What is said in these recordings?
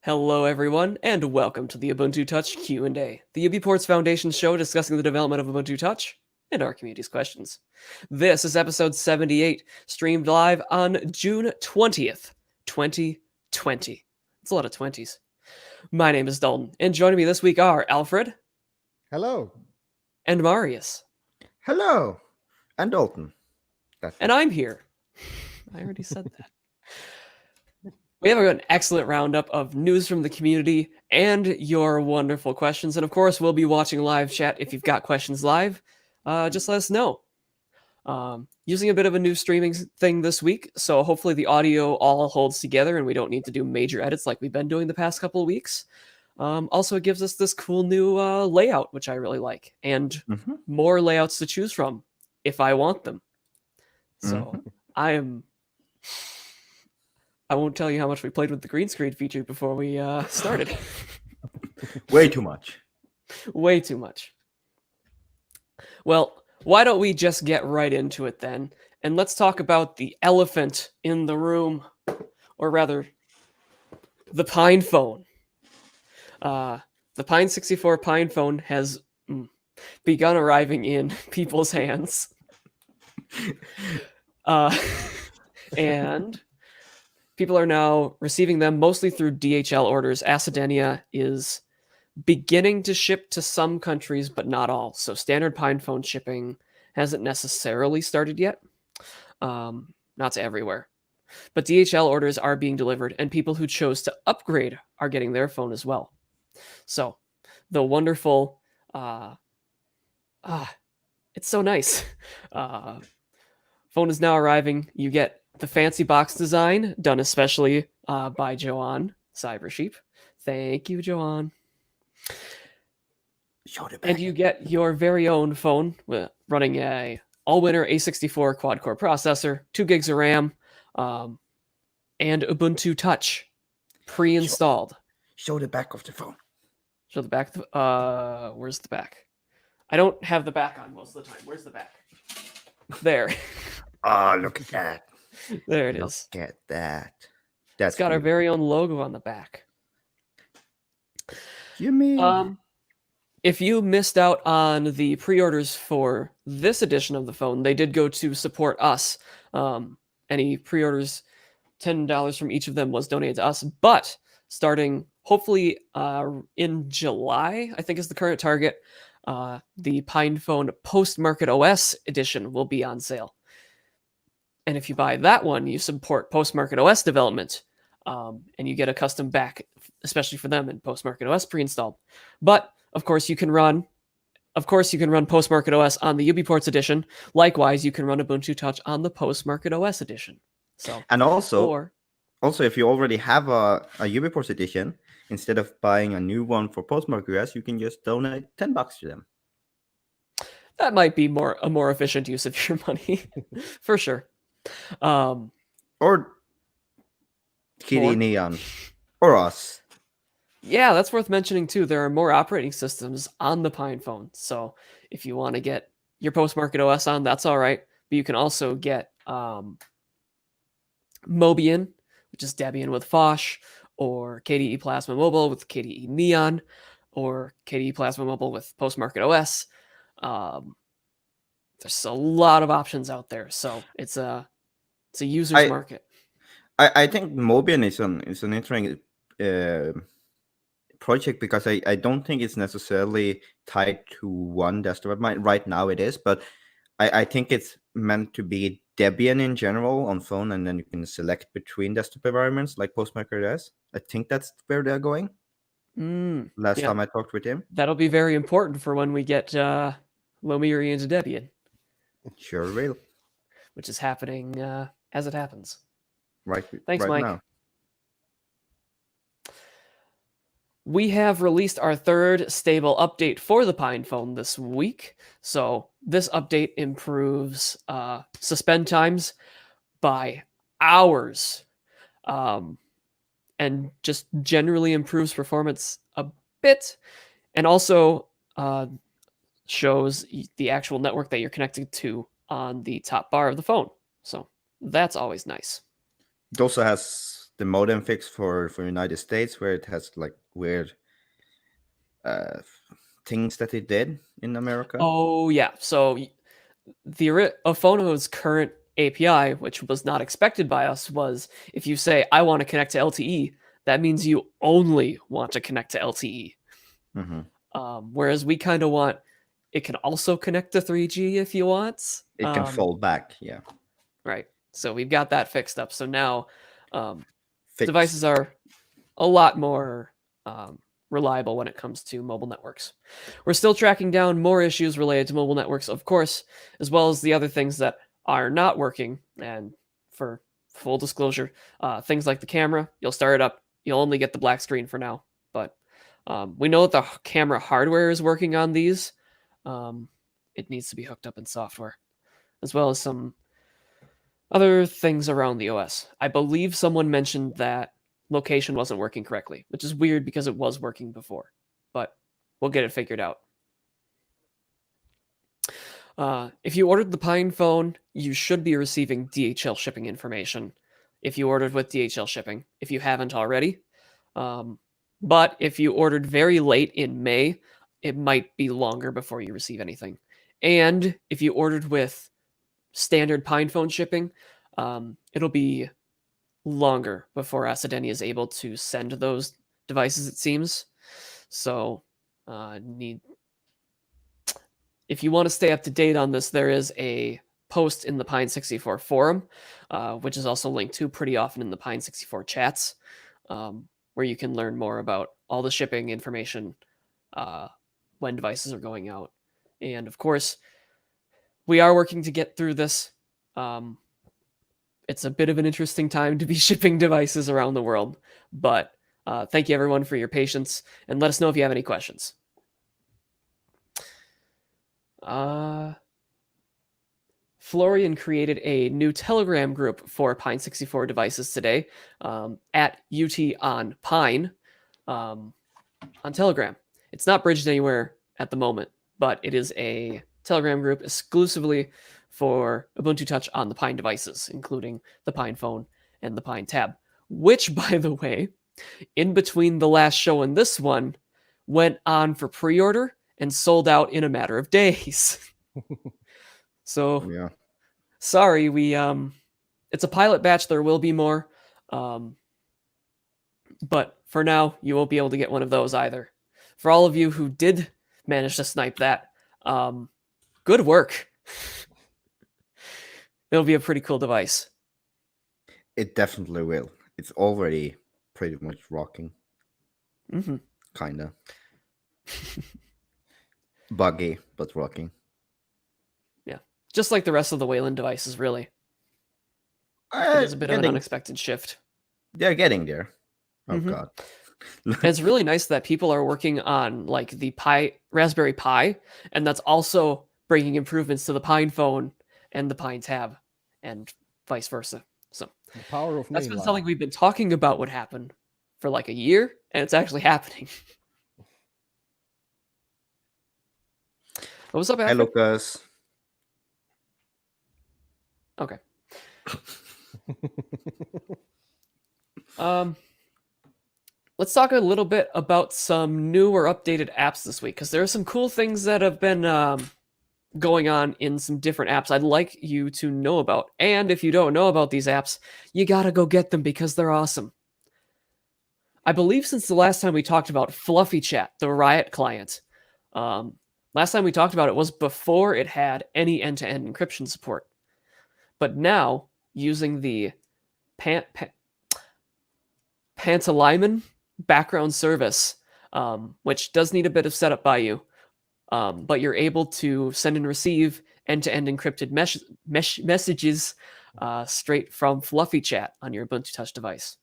Hello, everyone, and welcome to the Ubuntu Touch Q&A, the UBports Foundation show discussing the development of Ubuntu Touch and our community's questions. This is episode 78, streamed live on June 20th, 2020. It's a lot of 20s. My name is Dalton, and joining me this week are Alfred Hello. and Marius. Hello. And Dalton. And I'm here. I already said that. We have an excellent roundup of news from the community and your wonderful questions. And of course, we'll be watching live chat. If you've got questions live, just let us know. Using a bit of a new streaming thing this week, so hopefully the audio all holds together and we don't need to do major edits like we've been doing the past couple of weeks. Also, it gives us this cool new layout, which I really like, and more layouts to choose from if I want them. So I won't tell you how much we played with the green screen feature before we started. Way too much. Way too much. Well, why don't we just get right into it then? And let's talk about the elephant in the room, or rather, the PinePhone. The Pine 64 PinePhone has begun arriving in people's hands. And people are now receiving them mostly through DHL orders. Accidenia is beginning to ship to some countries, but not all. So standard PinePhone shipping hasn't necessarily started yet. Not to everywhere. But DHL orders are being delivered, and people who chose to upgrade are getting their phone as well. So the wonderful... it's so nice. Phone is now arriving. You get the fancy box design done especially by Joanne Cybersheep. Thank you, Joanne. And you get your very own phone running a all-winner A64 quad-core processor, 2 gigs of RAM, and Ubuntu Touch pre-installed. Show the back of the phone. Show the back. Where's the back? I don't have the back on most of the time. Where's the back? There. Oh, look at that. There it is. Look at that. It's got our very own logo on the back. You mean? If you missed out on the pre-orders for this edition of the phone, they did go to support us. Any pre-orders, $10 from each of them was donated to us. But starting hopefully in July, I think is the current target, the PinePhone Post-Market OS edition will be on sale. And if you buy that one, you support Post-Market OS development, and you get a custom back, especially for them, and Post-Market OS pre-installed. But of course, you can run Post-Market OS on the UBports edition. Likewise, you can run Ubuntu Touch on the Post-Market OS edition. So, and also, if you already have a UBports edition, instead of buying a new one for Post-Market OS, you can just donate $10 to them. That might be a more efficient use of your money, for sure. Or Kitty Neon, or us. Yeah, that's worth mentioning too. There are more operating systems on the PinePhone, so if you want to get your Post-Market OS on, that's all right. But you can also get Mobian, which is Debian with Phosh, or KDE Plasma Mobile with KDE Neon, or KDE Plasma Mobile with Post-Market OS. There's a lot of options out there, so it's a user's market. I think Mobian is an interesting project because I don't think it's necessarily tied to one desktop. Right now it is, but I think it's meant to be Debian in general on phone, and then you can select between desktop environments like Post-Market OS. I think that's where they're going. Last time I talked with him. That'll be very important for when we get Lomiri into Debian. Sure will. Which is happening as it happens. Right. Thanks, right Mike. Now. We have released our third stable update for the PinePhone this week. So this update improves suspend times by hours, and just generally improves performance a bit, and also shows the actual network that you're connected to on the top bar of the phone. So that's always nice. It also has the modem fix for United States where it has like weird uh things that it did in America? Oh yeah. So Aphono's current API, which was not expected by us, was if you say I want to connect to LTE, that means you only want to connect to LTE. Hmm. Whereas we kind of want it can also connect to 3G if you want. It can fold back, yeah. Right. So we've got that fixed up. So now Fixed. devices are a lot more reliable when it comes to mobile networks. We're still tracking down more issues related to mobile networks, of course, as well as the other things that are not working. And for full disclosure, things like the camera, you'll start it up, you'll only get the black screen for now. But we know that the camera hardware is working on these. It needs to be hooked up in software, as well as some other things around the OS. I believe someone mentioned that location wasn't working correctly, which is weird because it was working before, but we'll get it figured out. If you ordered the PinePhone, you should be receiving DHL shipping information if you ordered with DHL shipping, if you haven't already. But if you ordered very late in May, it might be longer before you receive anything. And if you ordered with standard PinePhone shipping, it'll be longer before Acideni is able to send those devices, it seems. So, if you want to stay up to date on this, there is a post in the Pine64 forum, which is also linked to pretty often in the Pine64 chats, where you can learn more about all the shipping information when devices are going out. And of course, we are working to get through this. It's a bit of an interesting time to be shipping devices around the world, but thank you everyone for your patience, and let us know if you have any questions. Florian created a new Telegram group for Pine64 devices today at UT on Pine on Telegram. It's not bridged anywhere at the moment, but it is a Telegram group exclusively for Ubuntu Touch on the Pine devices, including the PinePhone and the Pine Tab, which, by the way, in between the last show and this one, went on for pre-order and sold out in a matter of days. So, Yeah. sorry, it's a pilot batch. There will be more, but for now, you won't be able to get one of those either. For all of you who did manage to snipe that, good work. It'll be a pretty cool device. It definitely will. It's already pretty much rocking. Mm-hmm. Kinda. Buggy, but rocking. Yeah. Just like the rest of the Wayland devices, really. It is a bit of an unexpected shift. They're getting there. Oh, God. And it's really nice that people are working on like the Raspberry Pi, and that's also bringing improvements to the PinePhone and the Pine Tab, and vice versa. So The power of that's been mainline. something we've been talking about would happen for like a year, and it's actually happening. What was up, Hi, Alfred? Lucas. Okay. Let's talk a little bit about some new or updated apps this week, because there are some cool things that have been going on in some different apps I'd like you to know about. And if you don't know about these apps, you gotta go get them because they're awesome. I believe since the last time we talked about Fluffy Chat, the Riot client, last time we talked about it was before it had any end-to-end encryption support. But now, using the Pantaleimon background service, which does need a bit of setup by you, but you're able to send and receive end-to-end encrypted messages straight from Fluffy Chat on your Ubuntu Touch device.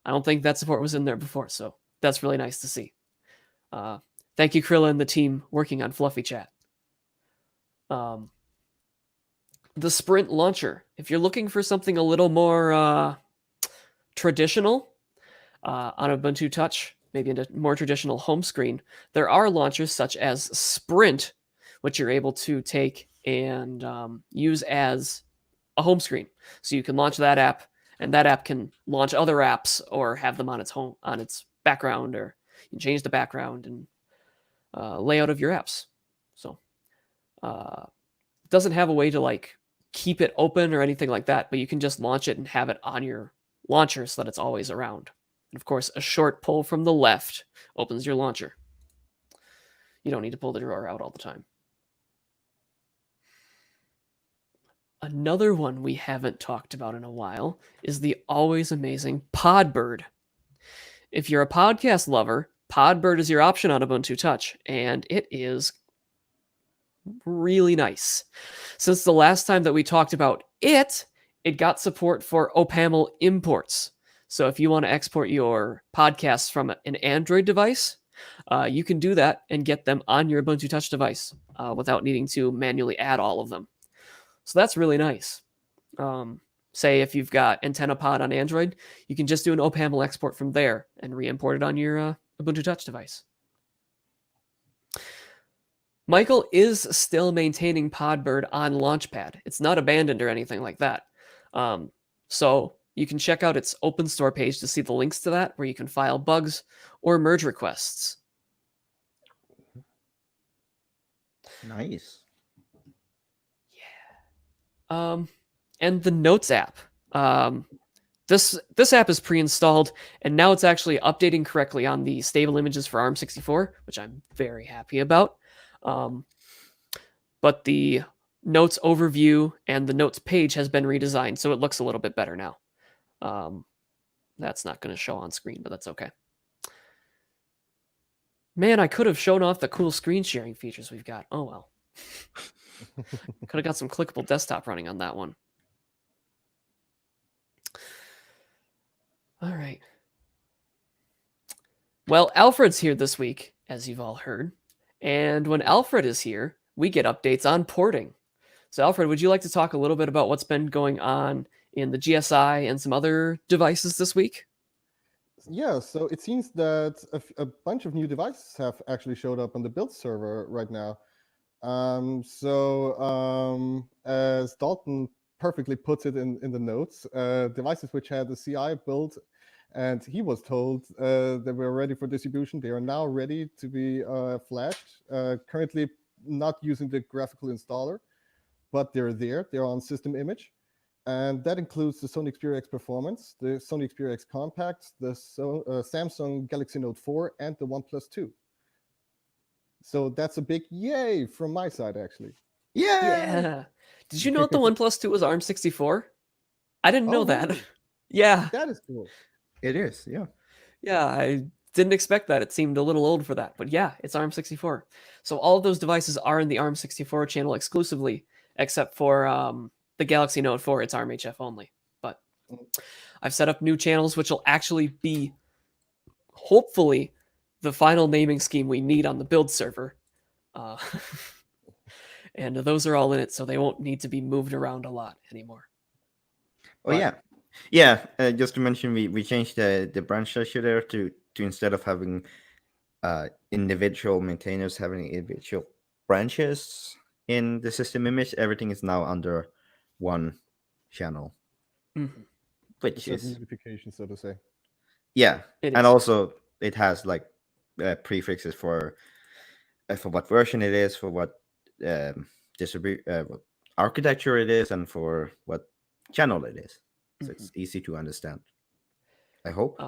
I don't think that support was in there before, so that's really nice to see. Thank you, Krilla and the team working on Fluffy Chat. The Sprint Launcher. If you're looking for something a little more traditional on Ubuntu Touch, maybe in a more traditional home screen, there are launchers such as Sprint, which you're able to take and use as a home screen. So you can launch that app and that app can launch other apps or have them on its background, or you can change the background and layout of your apps. So it doesn't have a way to like keep it open or anything like that, but you can just launch it and have it on your launcher so that it's always around. And of course, a short pull from the left opens your launcher. You don't need to pull the drawer out all the time. Another one we haven't talked about in a while is the always amazing Podbird. If you're a podcast lover, Podbird is your option on Ubuntu Touch, and it is really nice. Since the last time that we talked about it, it got support for OPaml imports. So if you want to export your podcasts from an Android device, you can do that and get them on your Ubuntu Touch device without needing to manually add all of them. So that's really nice. Say if you've got AntennaPod on Android, you can just do an OPaml export from there and re-import it on your Ubuntu Touch device. Michael is still maintaining Podbird on Launchpad. It's not abandoned or anything like that. So you can check out its open store page to see the links to that, where you can file bugs or merge requests. Nice. Yeah. And the Notes app. This app is pre-installed, and now it's actually updating correctly on the stable images for ARM64, which I'm very happy about. But the Notes overview and the Notes page has been redesigned, so it looks a little bit better now. That's not going to show on screen, but that's okay. Man, I could have shown off the cool screen sharing features we've got. Oh well. Could have got some clickable desktop running on that one. All right. Well, Alfred's here this week, as you've all heard. And when Alfred is here, we get updates on porting. So, Alfred, would you like to talk a little bit about what's been going on in the GSI and some other devices this week? Yeah, so it seems that a bunch of new devices have actually showed up on the build server right now. As Dalton perfectly puts it in the notes, devices which had the CI build, and he was told that we're ready for distribution. They are now ready to be flashed. Currently not using the graphical installer, but they're there. They're on system image. And that includes the Sony Xperia X Performance, the Sony Xperia X Compact, the Samsung Galaxy Note 4, and the OnePlus 2. So that's a big yay from my side, actually. Yeah. Did you know that the OnePlus 2 was ARM64? I didn't know that. Really? Yeah. That is cool. It is, yeah. Yeah, I didn't expect that. It seemed a little old for that. But yeah, it's ARM64. So all of those devices are in the ARM64 channel exclusively, except for the Galaxy Note 4. It's ARM-HF only. But I've set up new channels, which will actually be, hopefully, the final naming scheme we need on the build server. And those are all in it, so they won't need to be moved around a lot anymore. Oh, yeah. Yeah, just to mention, we changed the branch structure there to instead of having individual maintainers having individual branches in the system image, everything is now under one channel. Mm-hmm. It's Which a is unification, so to say. Yeah, It and is. also it has like prefixes for what version it is, for what what architecture it is, and for what channel it is. So it's easy to understand, I hope.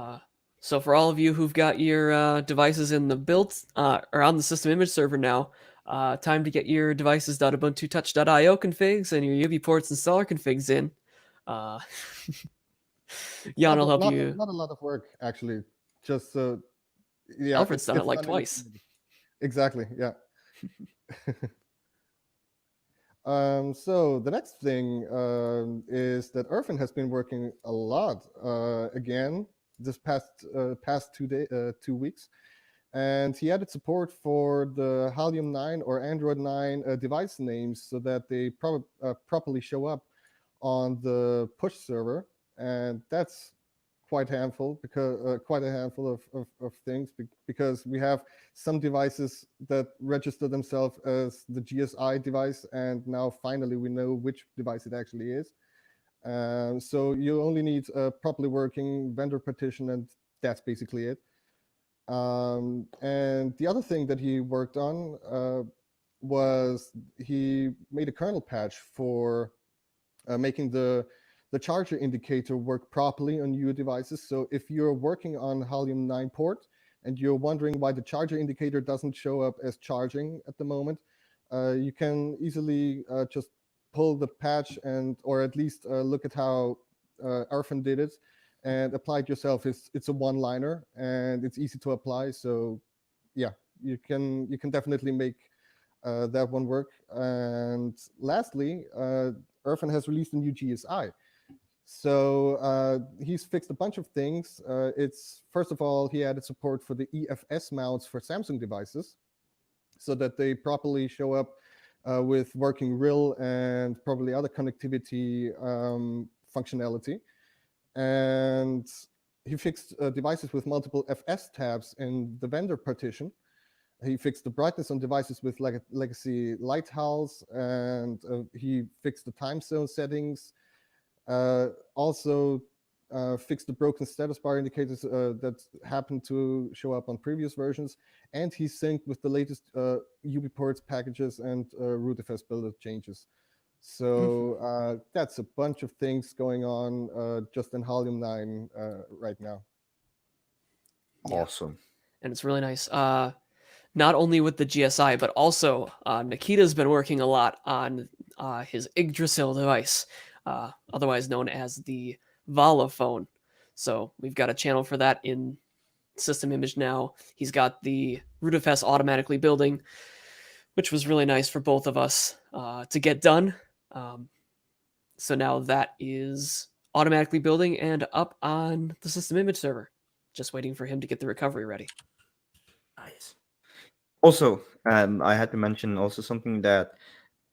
So for all of you who've got your devices in the build or on the system image server now, time to get your devices.ubuntutouch.io configs and your UBports installer configs in. Jan will help you. Not a lot of work, actually. Just yeah. Alfred's done it like done twice. Exactly. Yeah. So the next thing is that Irfan has been working a lot again this past 2 weeks, and he added support for the Halium 9 or Android 9 device names so that they properly show up on the push server, and that's quite a handful of things, because we have some devices that register themselves as the GSI device, and now finally we know which device it actually is. So you only need a properly working vendor partition, and that's basically it. And the other thing that he worked on was he made a kernel patch for making the charger indicator work properly on your devices. So if you're working on Halium 9 port and you're wondering why the charger indicator doesn't show up as charging at the moment, you can easily just pull the patch and, or at least look at how Irfan did it and apply it yourself. It's a one-liner and it's easy to apply. So yeah, you can definitely make that one work. And lastly, Irfan has released a new GSI. So he's fixed a bunch of things. It's first of all, he added support for the EFS mounts for Samsung devices, so that they properly show up with working RIL and probably other connectivity functionality. And he fixed devices with multiple FS tabs in the vendor partition. He fixed the brightness on devices with legacy lighthouse, and he fixed the time zone settings. Also fixed the broken status bar indicators that happened to show up on previous versions, and he synced with the latest UBports packages and rootfs builder changes. So that's a bunch of things going on just in Halium 9 right now. Awesome. And it's really nice. Not only with the GSI, but also Nikita's been working a lot on his Yggdrasil device, otherwise known as the Vala phone. So we've got a channel for that in system image now. He's got the rootfs automatically building, which was really nice for both of us to get done. So now that is automatically building and up on the system image server. Just waiting for him to get the recovery ready. Nice. Also, I had to mention also something that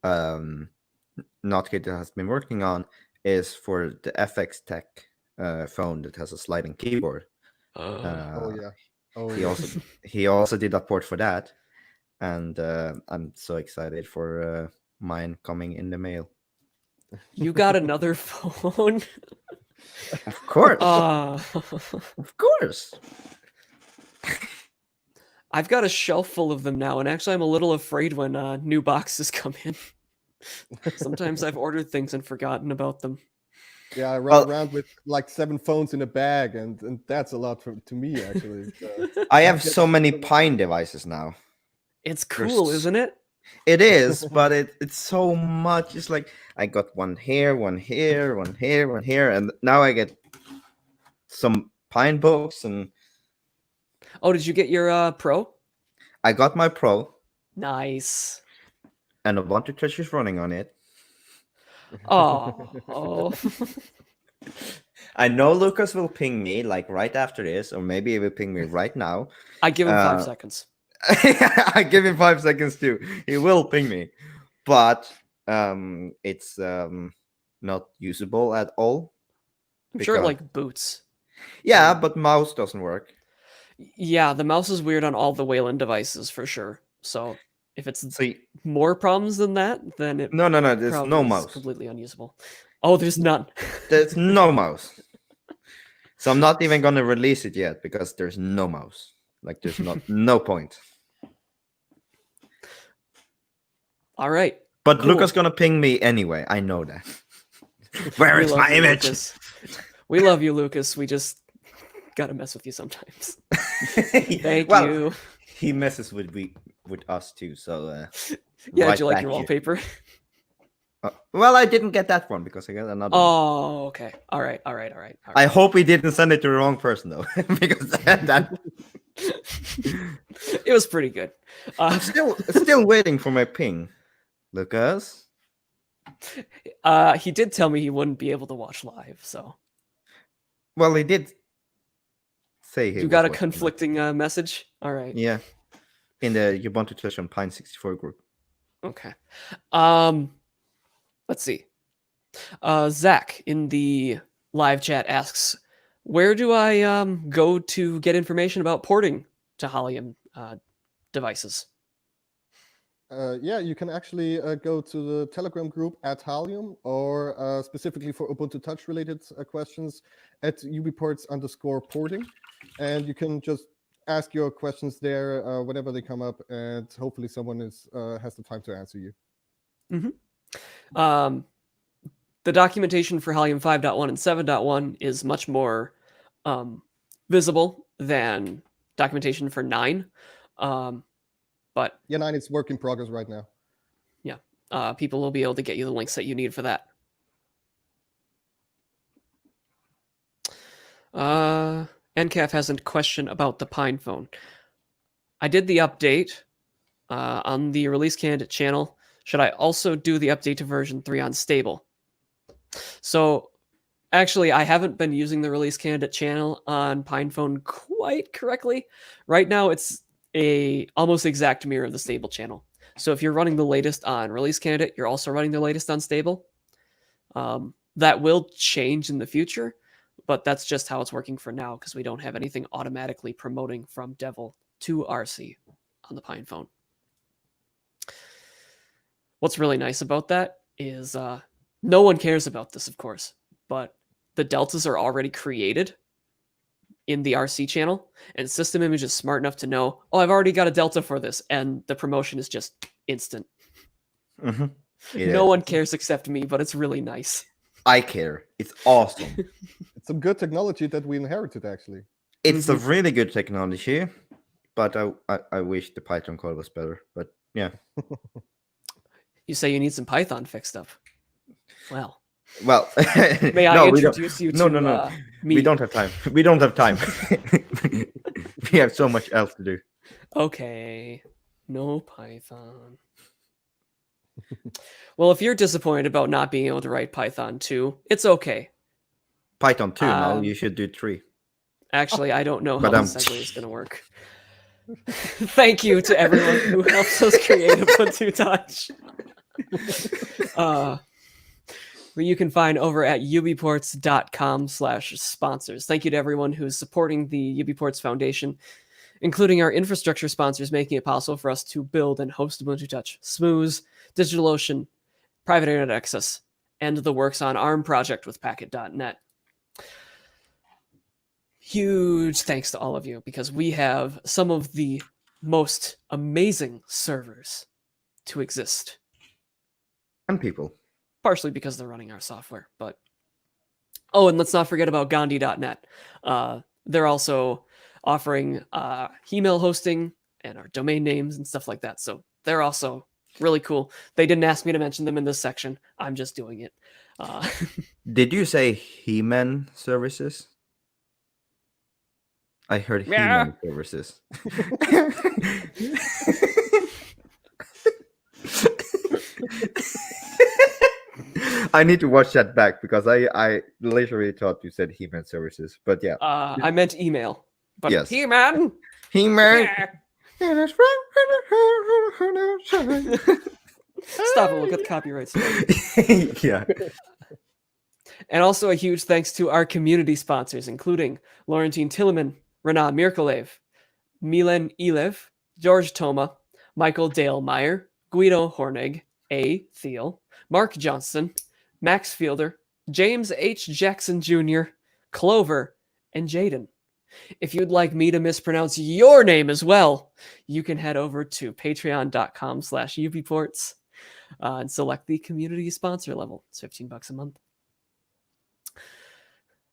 Notkita has been working on is for the FX Tech phone that has a sliding keyboard. Oh yeah. Oh He yeah. also he also did a port for that, and I'm so excited for mine coming in the mail. You got another phone? Of course, Of course. I've got a shelf full of them now, and actually I'm a little afraid when new boxes come in. Sometimes I've ordered things and forgotten about them. Yeah, I run around with like 7 phones in a bag, and that's a lot to me, actually. So. I have so many Pine devices now. It's cool, isn't it? It is, but it's so much. It's like I got one here, one here, one here, one here, and now I get some Pine books. And oh, did you get your Pro? I got my Pro. Nice. And Ubuntu Touch is running on it. Oh. I know Lucas will ping me like right after this, or maybe he will ping me right now. I give him 5 seconds. I give him 5 seconds too. He will ping me, but it's not usable at all. I'm sure it like boots. Yeah, but mouse doesn't work. Yeah, the mouse is weird on all the Wayland devices for sure. So if it's more problems than that, then it no, there's no mouse. Completely unusable. Oh, there's none. There's no mouse. So I'm not even gonna release it yet because there's no mouse. Like there's no point. All right. But cool. Lucas gonna ping me anyway. I know that. Where is my image? Lucas. We love you, Lucas. We just gotta mess with you sometimes. Thank you. He messes with us too. So yeah, right, did you like your wallpaper? Well, I didn't get that one because I got another. Oh, one. Okay. All right. I hope we didn't send it to the wrong person though, because that it was pretty good. I'm still waiting for my ping, Lucas. He did tell me he wouldn't be able to watch live, so. Well, he did say he. You got a conflicting message. All right. Yeah, in the Ubuntu Touch on Pine 64 group. Okay. Let's see. Zach in the live chat asks, where do I go to get information about porting to Halium devices? Yeah, you can actually go to the Telegram group at Halium, or specifically for Ubuntu Touch related questions at UBports_porting. And you can just ask your questions there whenever they come up, and hopefully someone has the time to answer you. The documentation for Halium 5.1 and 7.1 is much more visible than documentation for 9. But yeah, 9 is work in progress right now. Yeah, people will be able to get you the links that you need for that. NCAF has a question about the PinePhone. I did the update on the release candidate channel. Should I also do the update to version 3 on stable? So actually, I haven't been using the release candidate channel on PinePhone quite correctly. Right now, it's a almost exact mirror of the stable channel. So if you're running the latest on release candidate, you're also running the latest on stable. That will change in the future, but that's just how it's working for now because we don't have anything automatically promoting from Devil to RC on the PinePhone. What's really nice about that is no one cares about this, of course, but the deltas are already created in the RC channel, and System Image is smart enough to know, oh, I've already got a delta for this, and the promotion is just instant. No one cares except me, but it's really nice. I care. It's awesome. It's some good technology that we inherited, actually. It's a really good technology, but I wish the Python code was better. But yeah. You say you need some Python fixed up. Well, may I introduce you to No. me? We don't have time. We don't have time. We have so much else to do. Okay. No Python. Well, if you're disappointed about not being able to write Python 2, it's okay. Python 2, now you should do 3. Actually, I don't know how the segue is going to work. Thank you to everyone who helps us create Ubuntu Touch. You can find over at ubports.com/sponsors. Thank you to everyone who's supporting the UBports Foundation, including our infrastructure sponsors, making it possible for us to build and host Ubuntu Touch, Smooth, DigitalOcean, Private Internet Access, and the Works on ARM project with Packet.net. Huge thanks to all of you, because we have some of the most amazing servers to exist. And people. Partially because they're running our software, but... Oh, and let's not forget about Gandhi.net. They're also offering email hosting and our domain names and stuff like that. So they're also really cool. They didn't ask me to mention them in this section. I'm just doing it. Did you say He-Man services? I heard He-Man services. I need to watch that back because I literally thought you said He-Man services, but yeah. I meant email. But yes. He-Man! He-Man! Yeah. Stop it, we'll get copyright. Yeah. And also a huge thanks to our community sponsors, including Laurentine Tilleman, Renat Mirkolev, Milen Ilev, George Toma, Michael Dale Meyer, Guido Hornig, A. Thiel, Mark Johnston, Max Fielder, James H. Jackson Jr., Clover, and Jaden. If you'd like me to mispronounce your name as well, you can head over to patreon.com/UBports and select the community sponsor level. It's $15 a month.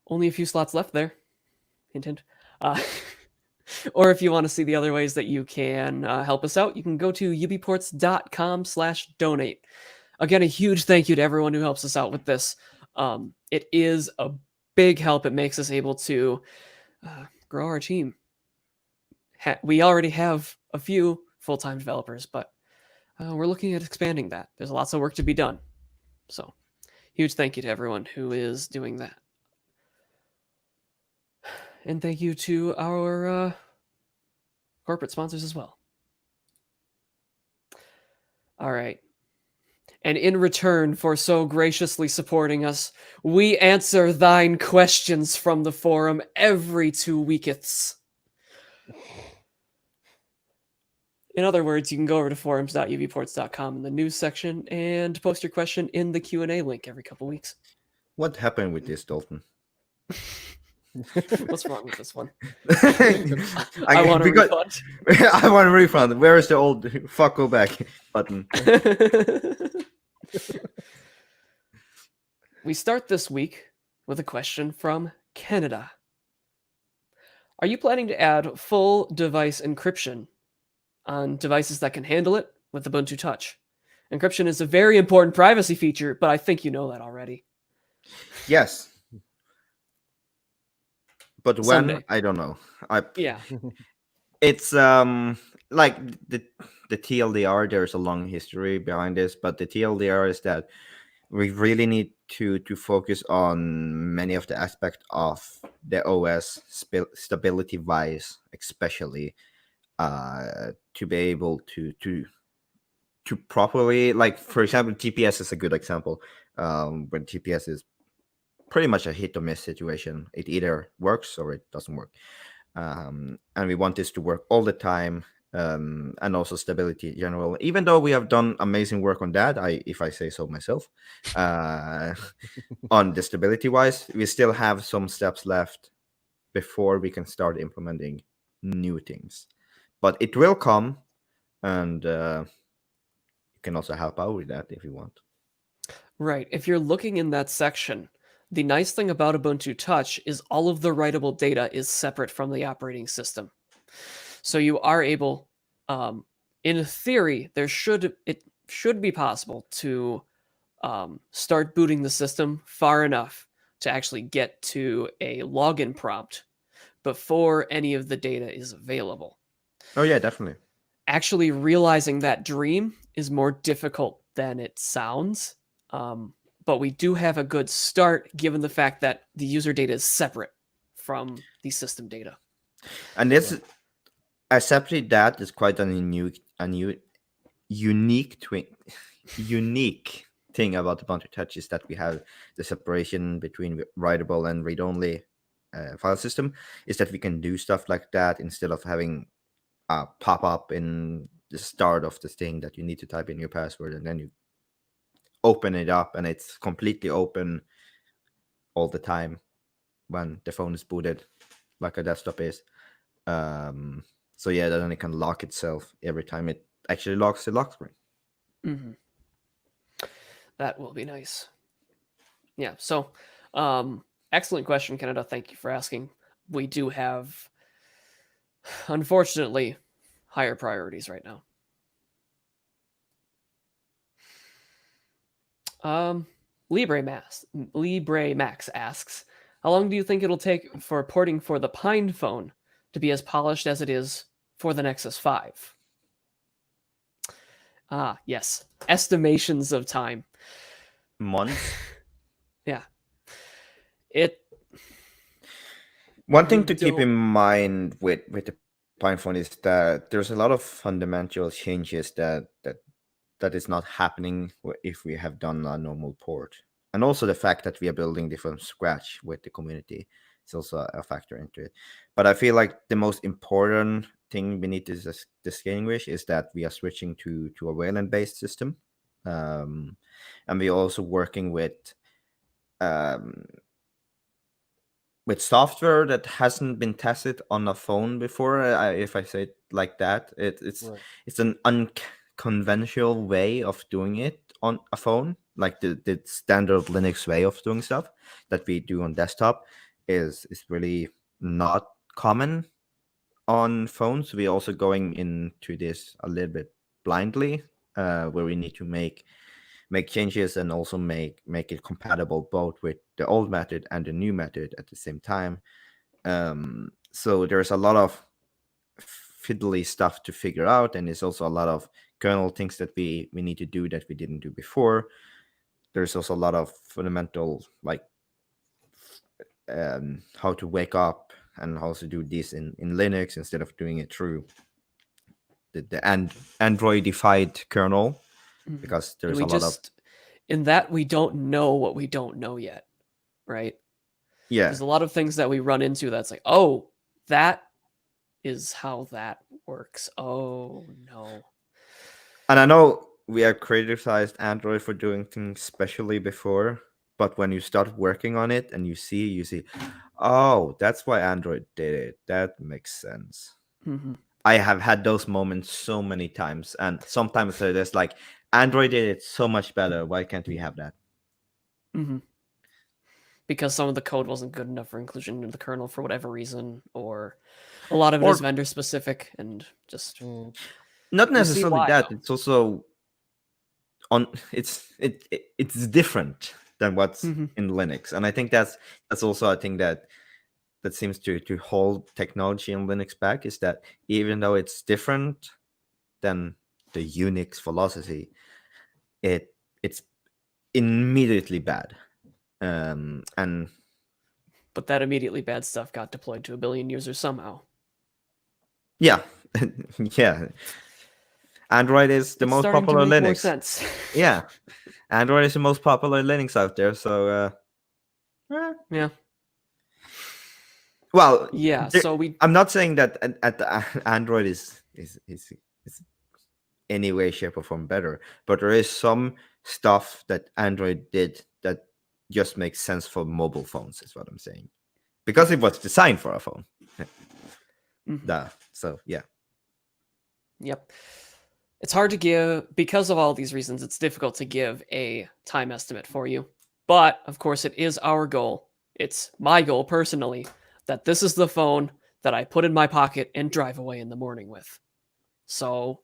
Only a few slots left there. Hint, hint. Or if you want to see the other ways that you can help us out, you can go to ubports.com/donate. Again, a huge thank you to everyone who helps us out with this. It is a big help. It makes us able to grow our team. We already have a few full-time developers, but we're looking at expanding that. There's lots of work to be done. So, huge thank you to everyone who is doing that. And thank you to our corporate sponsors as well. All right. And in return for so graciously supporting us, we answer thine questions from the forum every 2 weekths. In other words, you can go over to forums.ubports.com in the news section and post your question in the Q&A link every couple weeks. What happened with this, Dalton? What's wrong with this one? I I want a because- refund. I want a refund. Where is the old fuck go back button? We start this week with a question from Canada. Are you planning to add full device encryption on devices that can handle it with Ubuntu Touch? Encryption is a very important privacy feature, but I think you know that already. Yes. But when, Someday. I don't know. Yeah. It's like the TLDR, there's a long history behind this, but the TLDR is that we really need to focus on many of the aspects of the OS stability wise, especially to be able to properly, like, for example, GPS is a good example. When GPS is pretty much a hit or miss situation, it either works or it doesn't work. And we want this to work all the time, and also stability in general. Even though we have done amazing work on that, if I say so myself, on the stability wise, we still have some steps left before we can start implementing new things. But it will come, and you can also help out with that if you want. Right. If you're looking in that section, the nice thing about Ubuntu Touch is all of the writable data is separate from the operating system. So you are able, in theory, it should be possible to start booting the system far enough to actually get to a login prompt before any of the data is available. Oh yeah, definitely. Actually realizing that dream is more difficult than it sounds. But we do have a good start given the fact that the user data is separate from the system data. And this, accepting that is quite unique thing about Ubuntu Touch is that we have the separation between writable and read-only file system. Is that we can do stuff like that instead of having pop up in the start of this thing that you need to type in your password and then you open it up and it's completely open all the time when the phone is booted, like a desktop is. So yeah, then it can lock itself every time it actually locks the lock screen. Mm-hmm. That will be nice. Yeah. So, excellent question, Canada. Thank you for asking. We do have, unfortunately, higher priorities right now. Libre Max asks, how long do you think it'll take for porting for the PinePhone to be as polished as it is for the Nexus 5? Ah, yes. Estimations of time. Months. Yeah. One thing to keep in mind with the PinePhone is that there's a lot of fundamental changes that is not happening if we have done a normal port. And also the fact that we are building this from scratch with the community is also a factor into it. But I feel like the most important thing we need to distinguish is that we are switching to a Wayland-based system. And we're also working with software that hasn't been tested on a phone before. If I say it like that, it's an unconventional way of doing it on a phone. Like the standard Linux way of doing stuff that we do on desktop is really not common on phones. We're also going into this a little bit blindly, where we need to make changes and also make it compatible both with the old method and the new method at the same time. So there's a lot of fiddly stuff to figure out, and there's also a lot of kernel things that we need to do that we didn't do before. There's also a lot of fundamental, like how to wake up and how to do this in Linux instead of doing it through the Androidified kernel, because there's a lot of in that we don't know what we don't know yet, right? Yeah, there's a lot of things that we run into that's like, oh, that is how that works. Oh no. And I know we have criticized Android for doing things specially before, but when you start working on it and you see, oh, that's why Android did it. That makes sense. Mm-hmm. I have had those moments so many times, and sometimes there's like, Android did it so much better. Why can't we have that? Mm-hmm. Because some of the code wasn't good enough for inclusion in the kernel for whatever reason, or a lot of it is Or vendor specific and just Mm. not we see necessarily why, that. though. It's also it's different than what's Mm-hmm. in Linux, and I think that's also a thing that seems to hold technology in Linux back, is that even though it's different than the Unix philosophy, it's immediately bad. And But that immediately bad stuff got deployed to 1 billion users somehow. yeah, yeah, Android is the It's most starting to popular make more Linux. sense. Yeah, Android is the most popular Linux out there. So Yeah. well, Yeah. there- So we. I'm not saying that at the Android is any way, shape, or form better, but there is some stuff that Android did that just makes sense for mobile phones, is what I'm saying, because it was designed for a phone. Mhm. Duh. So yeah, Yep. It's hard to give because of all these reasons. It's difficult to give a time estimate for you. But of course, it is our goal. It's my goal personally that this is the phone that I put in my pocket and drive away in the morning with. So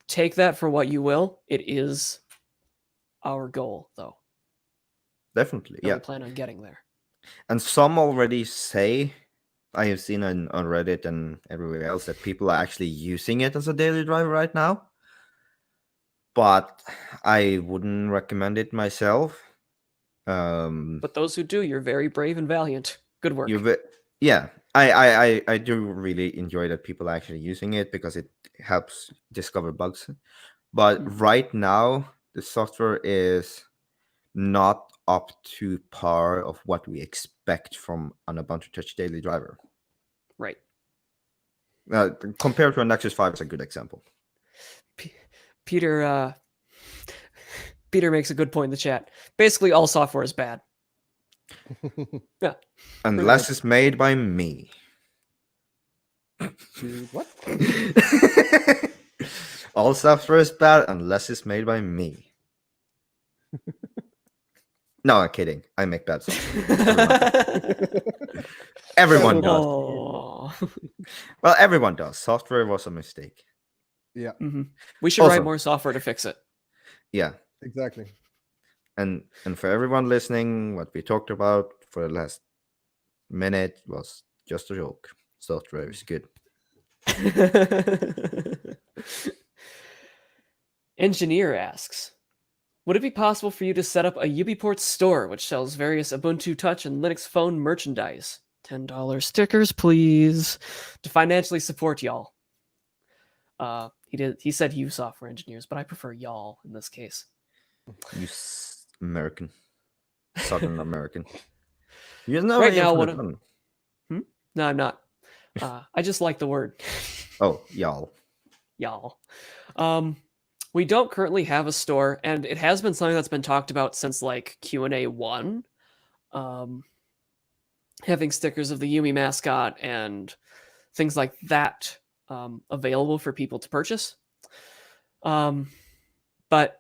take that for what you will. It is our goal, though. definitely, And yeah. we plan on getting there. And some already say, I have seen on Reddit and everywhere else, that people are actually using it as a daily driver right now. But I wouldn't recommend it myself. But those who do, you're very brave and valiant. Good work. Yeah, I do really enjoy that people are actually using it, because it helps discover bugs. But Mhm. right now, the software is not up to par of what we expect from an Ubuntu Touch daily driver. Right. Compared to a Nexus 5 is a good example. Peter Peter makes a good point in the chat. Basically, all software is bad. Yeah. Unless it's made by me. Dude, what? All software is bad unless it's made by me. No, I'm kidding. I make bad software. Everyone That would be does. Oh. Well, everyone does. Software was a mistake. Yeah, Mhm. We should Also- write more software to fix it. Yeah. exactly. And for everyone listening, what we talked about for the last minute was just a joke. Software is good. Engineer asks, would it be possible for you to set up a UBports store which sells various Ubuntu Touch and Linux phone merchandise? $10 stickers, please, to financially support y'all. He said you software engineers, but I prefer y'all in this case. You American. Southern American. You're not Right even now, from one the of Southern. no, I'm not. I just like the word. Oh, y'all. Y'all. We don't currently have a store, and it has been something that's been talked about since like Q&A 1. Having stickers of the Yumi mascot and things like that available for people to purchase. But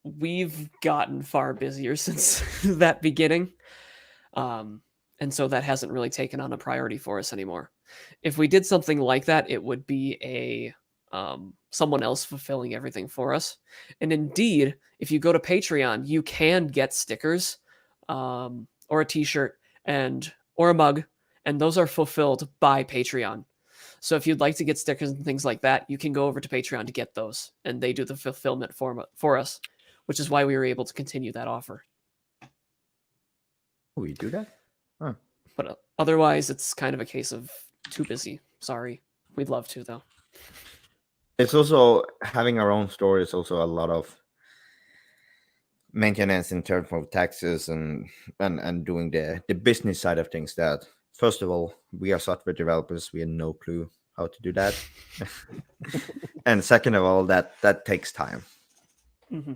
we've gotten far busier since that beginning. And so that hasn't really taken on a priority for us anymore. If we did something like that, it would be a someone else fulfilling everything for us. And indeed, if you go to Patreon, you can get stickers or a T-shirt or a mug, and those are fulfilled by Patreon. So if you'd like to get stickers and things like that, you can go over to Patreon to get those, and they do the fulfillment for us, which is why we were able to continue that offer. We do that? Huh. But otherwise, it's kind of a case of too busy. Sorry. We'd love to, though. It's also, having our own store is also a lot of maintenance in terms of taxes and doing the business side of things that first of all, we are software developers. We have no clue how to do that. And second of all, that takes time. Mm-hmm.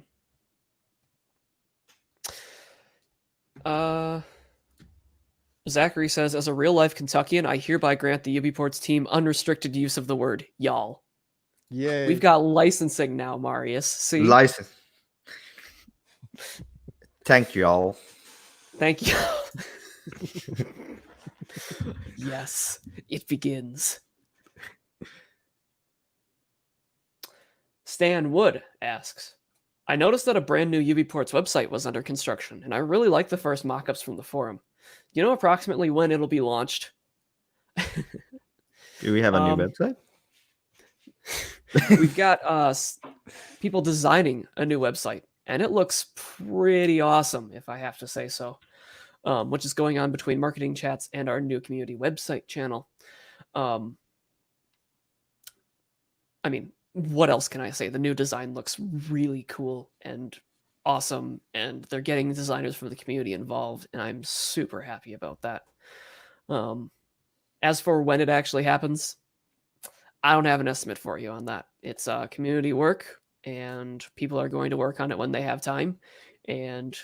Zachary says, as a real-life Kentuckian, I hereby grant the UBports team unrestricted use of the word y'all. Yay. We've got licensing now, Marius. See? License. Thank you all. Thank you. Yes, it begins. Stan Wood asks, I noticed that a brand new UBports website was under construction, and I really like the first mock-ups from the forum. Do you know approximately when it'll be launched? Do we have a new website? We've got people designing a new website, and it looks pretty awesome, if I have to say so, which is going on between marketing chats and our new community website channel. I mean, what else can I say? The new design looks really cool and awesome, and they're getting designers from the community involved, and I'm super happy about that. As for when it actually happens, I don't have an estimate for you on that. It's community work, and people are going to work on it when they have time, and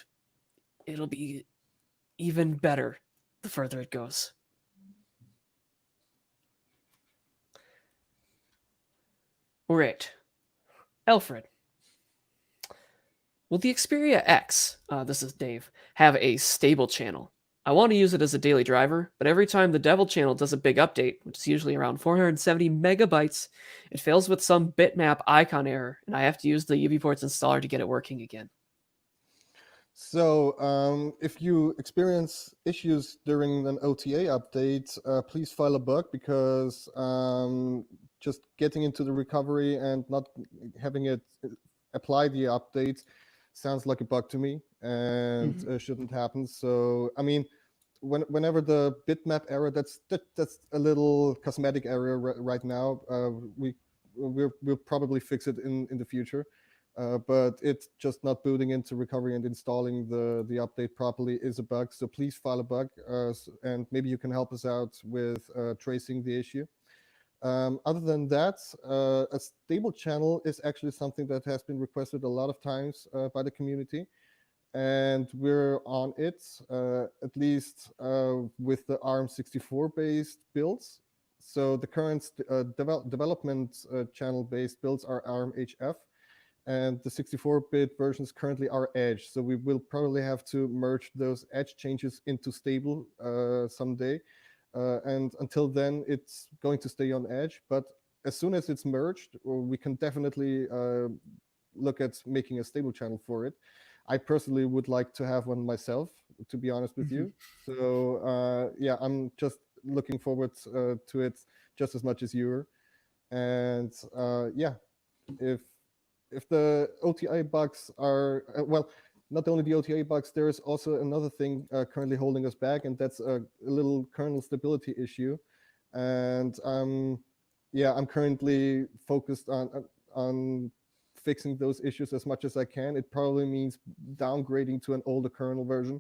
it'll be even better the further it goes. All right. Alfred. Will the Xperia X, this is Dave, have a stable channel? I want to use it as a daily driver, but every time the Devil channel does a big update, which is usually around 470 megabytes, it fails with some bitmap icon error, and I have to use the UBports installer to get it working again. So if you experience issues during an OTA update, please file a bug, because just getting into the recovery and not having it apply the update sounds like a bug to me, and shouldn't happen. So I mean, whenever the bitmap error, that's a little cosmetic error right now. We'll probably fix it in the future. But it's just not booting into recovery and installing the update properly is a bug. So please file a bug, and maybe you can help us out with tracing the issue. Other than that, a stable channel is actually something that has been requested a lot of times by the community, and we're on it, at least with the ARM64 based builds. So the current development channel based builds are ARM HF, and the 64-bit versions currently are Edge. So we will probably have to merge those Edge changes into stable someday. And until then, it's going to stay on Edge. But as soon as it's merged, we can definitely look at making a stable channel for it. I personally would like to have one myself, to be honest with you. So yeah, I'm just looking forward to it just as much as you are. And yeah, if the OTA bugs are, well, not only the OTA bugs, there is also another thing currently holding us back, and that's a little kernel stability issue. And yeah, I'm currently focused on fixing those issues as much as I can. It probably means downgrading to an older kernel version,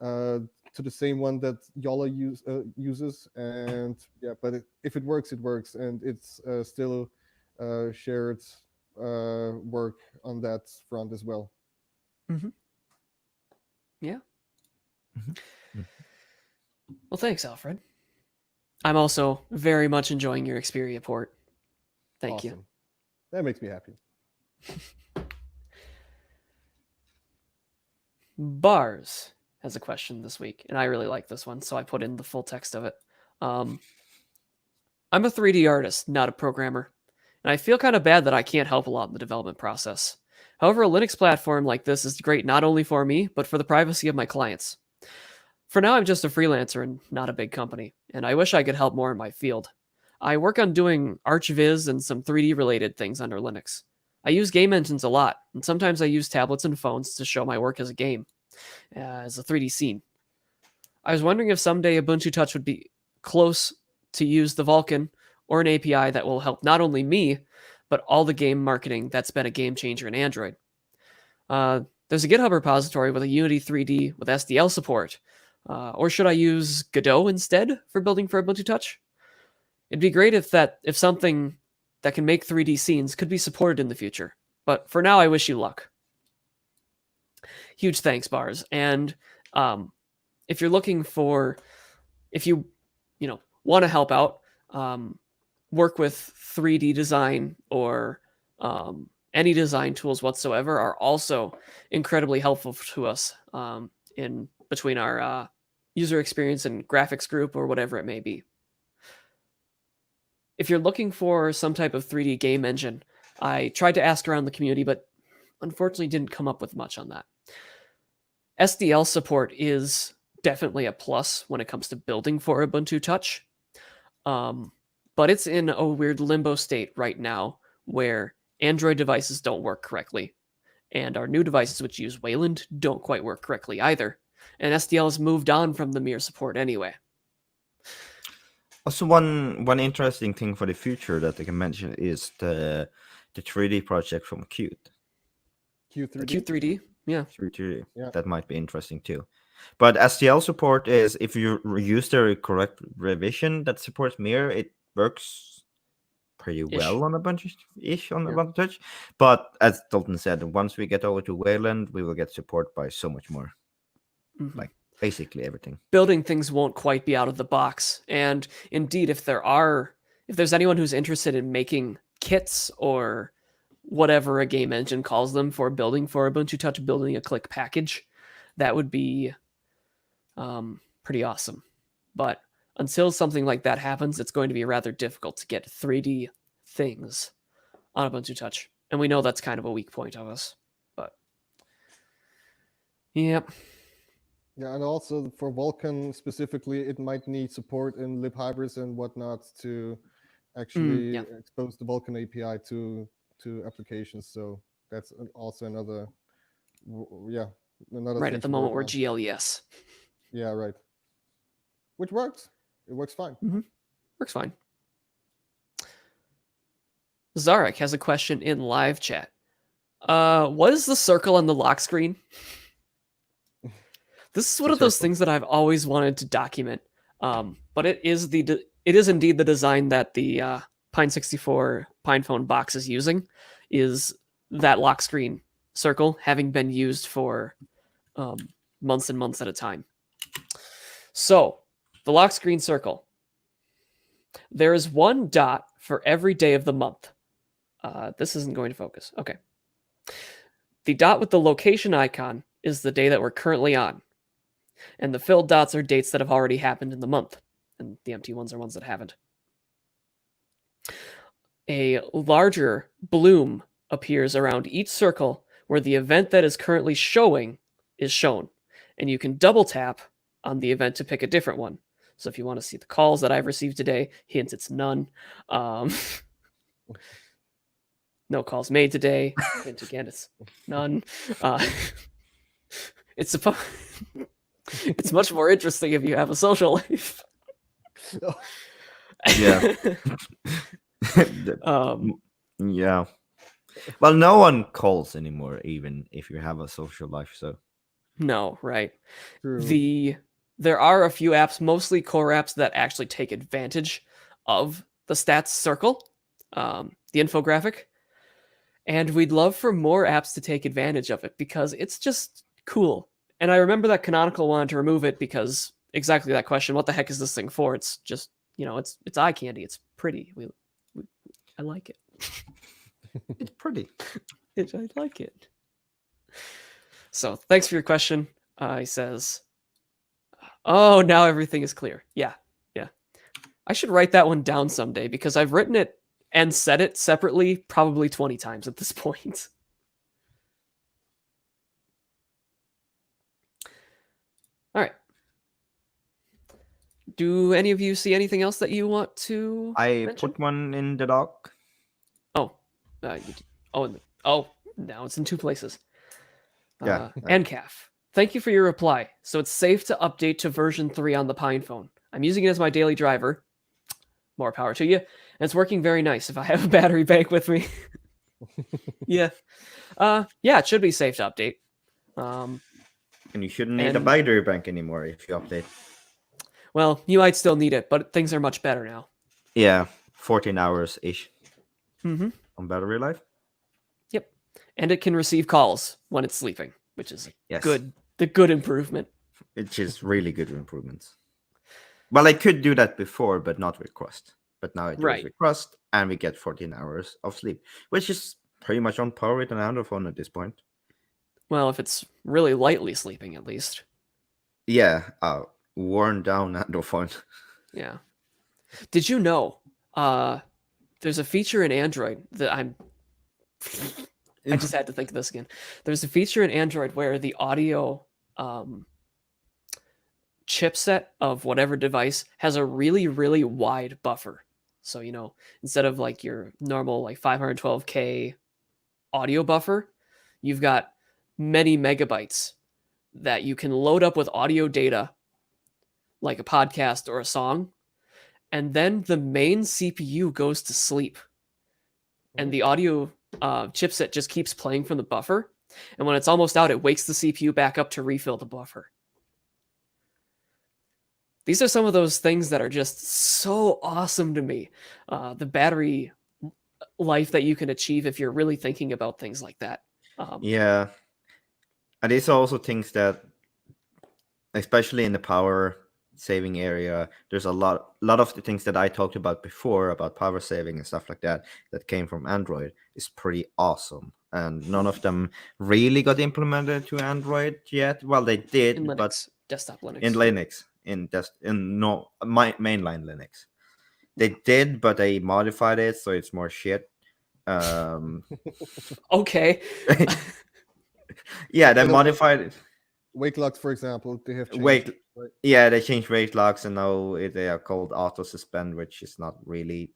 to the same one that Yola uses. And yeah, but if it works, it works, and it's still shared work on that front as well. Yeah. Well, thanks, Alfred. I'm also very much enjoying your Xperia port. Thank you. That makes me happy. Bars has a question this week, and I really like this one, so I put in the full text of it. I'm a 3D artist, not a programmer, and I feel kind of bad that I can't help a lot in the development process. However, a Linux platform like this is great not only for me, but for the privacy of my clients. For now, I'm just a freelancer and not a big company, and I wish I could help more in my field. I work on doing ArchViz and some 3D related things under Linux. I use game engines a lot, and sometimes I use tablets and phones to show my work as a game, as a 3D scene. I was wondering if someday Ubuntu Touch would be close to use the Vulkan or an API that will help not only me, but all the game marketing that's been a game changer in Android. There's a GitHub repository with a Unity 3D with SDL support, Or should I use Godot instead for building for Ubuntu Touch? It'd be great if something that can make 3D scenes could be supported in the future. But for now, I wish you luck. Huge thanks, Bars. And if you're looking for, if you want to help out, work with 3D design or any design tools whatsoever are also incredibly helpful to us in between our user experience and graphics group or whatever it may be. If you're looking for some type of 3D game engine, I tried to ask around the community, but unfortunately didn't come up with much on that. SDL support is definitely a plus when it comes to building for Ubuntu Touch. But it's in a weird limbo state right now where Android devices don't work correctly. And our new devices, which use Wayland, don't quite work correctly either. And SDL has moved on from the mere support anyway. Also, one interesting thing for the future that I can mention is the 3D project from Qt. Qt3D, yeah. 3D. Yeah. That might be interesting too. But STL support is, if you use the correct revision that supports Mirror, it works pretty well on Ubuntu Touch. But as Dalton said, once we get over to Wayland, we will get support by so much more. Mm-hmm. Like basically everything. Building things won't quite be out of the box. And indeed, if there's anyone who's interested in making kits or whatever a game engine calls them for building for Ubuntu Touch, building a click package, that would be pretty awesome. But until something like that happens, it's going to be rather difficult to get 3D things on Ubuntu Touch. And we know that's kind of a weak point of us. But, yep. Yeah, and also for Vulkan specifically, it might need support in libhybrids and whatnot to actually expose the Vulkan API to applications. So that's also another right at the moment we're GLES. Yeah, right. Which works. It works fine. Mm-hmm. Works fine. Zarek has a question in live chat. What is the circle on the lock screen? This is one of those things that I've always wanted to document. But it is indeed the design that the Pine64 PinePhone box is using, is that lock screen circle having been used for months and months at a time. So the lock screen circle, there is one dot for every day of the month. This isn't going to focus. Okay. The dot with the location icon is the day that we're currently on. And the filled dots are dates that have already happened in the month. And the empty ones are ones that haven't. A larger bloom appears around each circle where the event that is currently showing is shown. And you can double tap on the event to pick a different one. So if you want to see the calls that I've received today, hint, it's none. No calls made today. Hint again, it's none. It's much more interesting if you have a social life. Yeah. Yeah. Well, no one calls anymore, even if you have a social life. So no, right. True. There are a few apps, mostly core apps, that actually take advantage of the stats circle, the infographic. And we'd love for more apps to take advantage of it because it's just cool. And I remember that Canonical wanted to remove it because exactly that question, what the heck is this thing for? It's just, it's eye candy. It's pretty. I like it. It's pretty. I like it. So thanks for your question. He says, oh, now everything is clear. Yeah. I should write that one down someday because I've written it and said it separately probably 20 times at this point. All right. Do any of you see anything else that you want to mention? Put one in the doc. Oh. Now it's in two places. Yeah. NCAF. Thank you for your reply. So it's safe to update to version 3 on the PinePhone. I'm using it as my daily driver. More power to you. And it's working very nice if I have a battery bank with me. Yeah. It should be safe to update. And you shouldn't need a And- battery bank anymore if you update. Well, you might still need it, but things are much better now. Yeah, 14 hours ish Mm-hmm. on battery life. Yep. And it can receive calls when it's sleeping, which is Yes. good. The good improvement. Which is really good improvements. Well, I could do that before, but not with Crust. But now I do Right. it with Crust, and we get 14 hours of sleep, which is pretty much on par with an Android phone at this point. Well, if it's really lightly sleeping, at least. Yeah, worn down Android phone. Yeah. Did you know? There's a feature in Android that I just had to think of this again. There's a feature in Android where the audio chipset of whatever device has a really, really wide buffer. So, instead of like your normal like 512K audio buffer, you've got many megabytes that you can load up with audio data like a podcast or a song, and then the main CPU goes to sleep. And the audio chipset just keeps playing from the buffer. And when it's almost out, it wakes the CPU back up to refill the buffer. These are some of those things that are just so awesome to me. The battery life that you can achieve if you're really thinking about things like that. Yeah. And these are also things that, especially in the power saving area, there's a lot of the things that I talked about before about power saving and stuff like that came from Android is pretty awesome. And none of them really got implemented to Android yet. Well, they did, In Linux, but desktop Linux. in Linux, mainline Linux, they did, but they modified it so it's more shit. Okay. Yeah, they Little- modified it. Wake locks, for example, they have changed. Wake, right? yeah, they changed wake locks, and now they are called auto suspend, which is not really,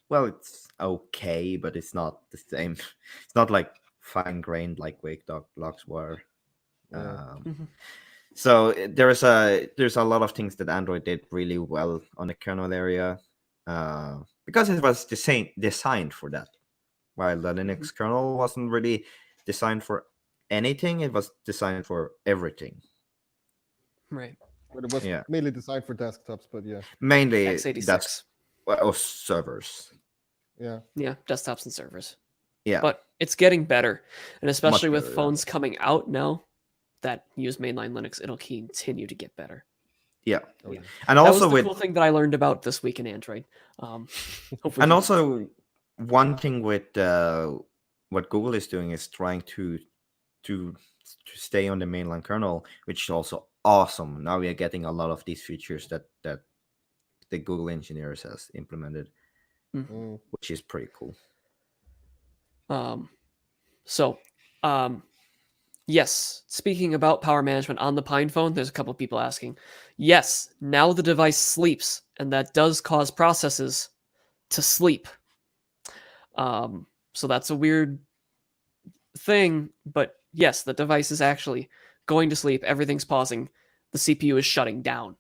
well, it's okay, but it's not the same. It's not like fine grained like locks were. Yeah. Mhm. So there's a lot of things that Android did really well on the kernel area, because it was designed for that, while the Linux kernel wasn't really designed for anything. It was designed for everything. Right. But it was Yeah. mainly designed for desktops, but yeah. Mainly x86. or servers. Yeah. Yeah, desktops and servers. Yeah, But it's getting better. And especially with better, yeah. phones coming out now that use mainline Linux, it'll continue to get better. yeah, Oh, yeah. and That was also the with cool thing that I learned about this week in Android. Hopefully, and also one thing with what Google is doing is trying to stay on the mainline kernel, which is also awesome. Now we are getting a lot of these features that the Google engineers has implemented, Mm. which is pretty cool. So, yes, speaking about power management on the PinePhone, there's a couple of people asking. Yes, now the device sleeps, and that does cause processes to sleep. So that's a weird thing, but yes, the device is actually going to sleep. Everything's pausing. The CPU is shutting down.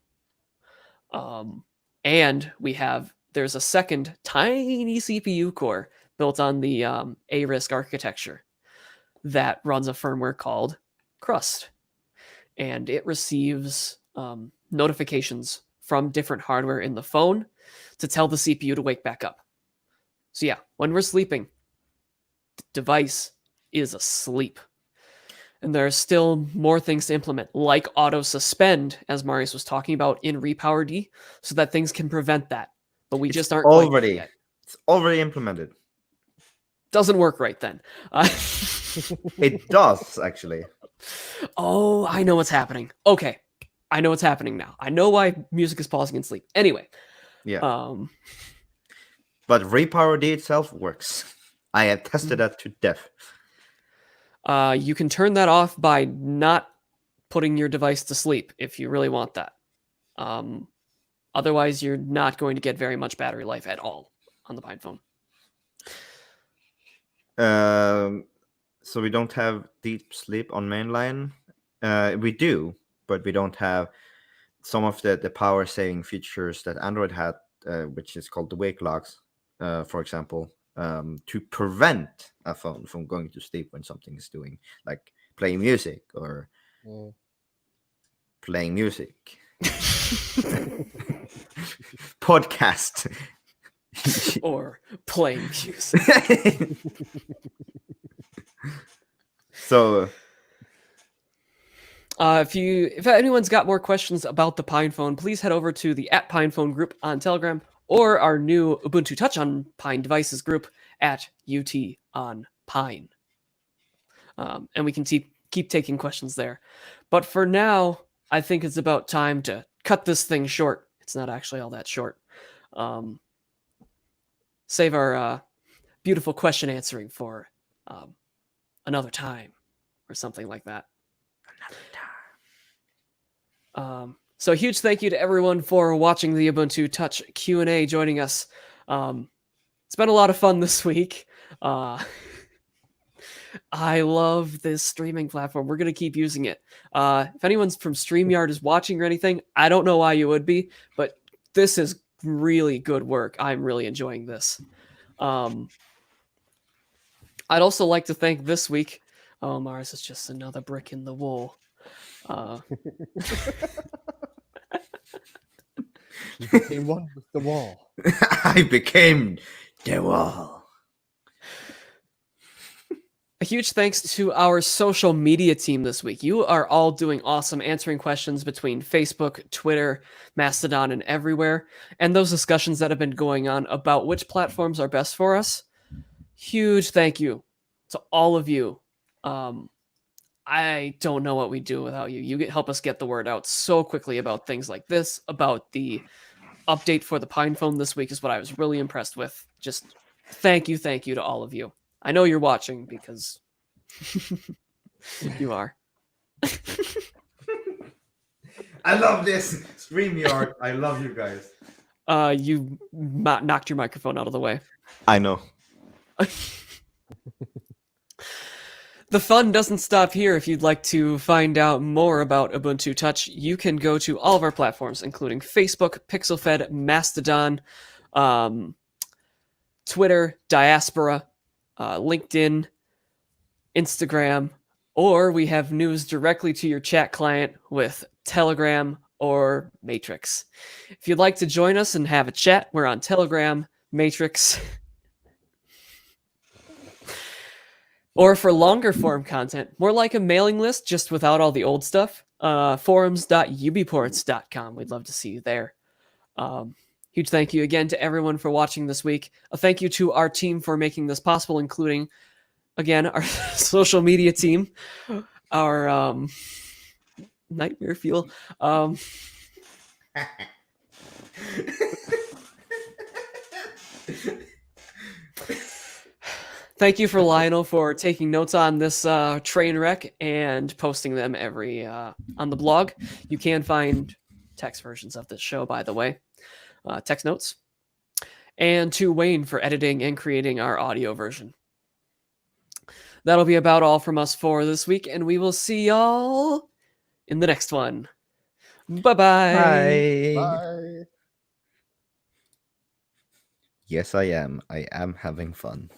And there's a second tiny CPU core built on the A-RISC architecture that runs a firmware called Crust. And it receives notifications from different hardware in the phone to tell the CPU to wake back up. So yeah, when we're sleeping, the device is asleep. And there are still more things to implement, like auto suspend, as Marius was talking about in RepowerD, so that things can prevent that. But we just aren't quite there yet. It's already implemented. Doesn't work right then. It does actually. Oh, I know what's happening. Okay, I know what's happening now. I know why music is pausing in sleep. Anyway, Yeah. But RepowerD itself works. I have tested that to death. You can turn that off by not putting your device to sleep if you really want that. Otherwise, you're not going to get very much battery life at all on the PinePhone. So we don't have deep sleep on mainline. We do, but we don't have some of the power saving features that Android had, which is called the wake locks, for example, to prevent a phone from going to sleep when something is doing, like playing music or playing music. Podcast. Or playing music. So if anyone's got more questions about the PinePhone, please head over to the @PinePhone group on Telegram or our new Ubuntu Touch on Pine devices group at UT on Pine. And we can keep taking questions there. But for now, I think it's about time to cut this thing short. It's not actually all that short. Save our beautiful question answering for another time or something like that. So a huge thank you to everyone for watching the Ubuntu Touch Q&A, joining us. It's been a lot of fun this week. I love this streaming platform. We're going to keep using it. If anyone's from StreamYard is watching or anything, I don't know why you would be, but this is really good work. I'm really enjoying this. I'd also like to thank this week. Oh, Mars is just another brick in the wall. You became one with the wall. I became the wall. A huge thanks to our social media team this week. You are all doing awesome, answering questions between Facebook, Twitter, Mastodon, and everywhere. And those discussions that have been going on about which platforms are best for us. Huge thank you to all of you. I don't know what we'd do without you. You help us get the word out so quickly about things like this, about the update for the PinePhone this week is what I was really impressed with. Just thank you to all of you. I know you're watching because you are. I love this StreamYard. I love you guys. You knocked your microphone out of the way. I know. The fun doesn't stop here. If you'd like to find out more about Ubuntu Touch, you can go to all of our platforms, including Facebook, PixelFed, Mastodon, Twitter, Diaspora, LinkedIn, Instagram, or we have news directly to your chat client with Telegram or Matrix. If you'd like to join us and have a chat, we're on Telegram, Matrix, or for longer form content, more like a mailing list, just without all the old stuff, forums.ubports.com. We'd love to see you there. Huge thank you again to everyone for watching this week. A thank you to our team for making this possible, including, again, our social media team, our Nightmare Fuel. Thank you for Lionel for taking notes on this train wreck and posting them every on the blog. You can find text versions of this show, by the way, text notes. And to Wayne for editing and creating our audio version. That'll be about all from us for this week, and we will see y'all in the next one. Bye-bye. Bye. Bye. Yes, I am. I am having fun.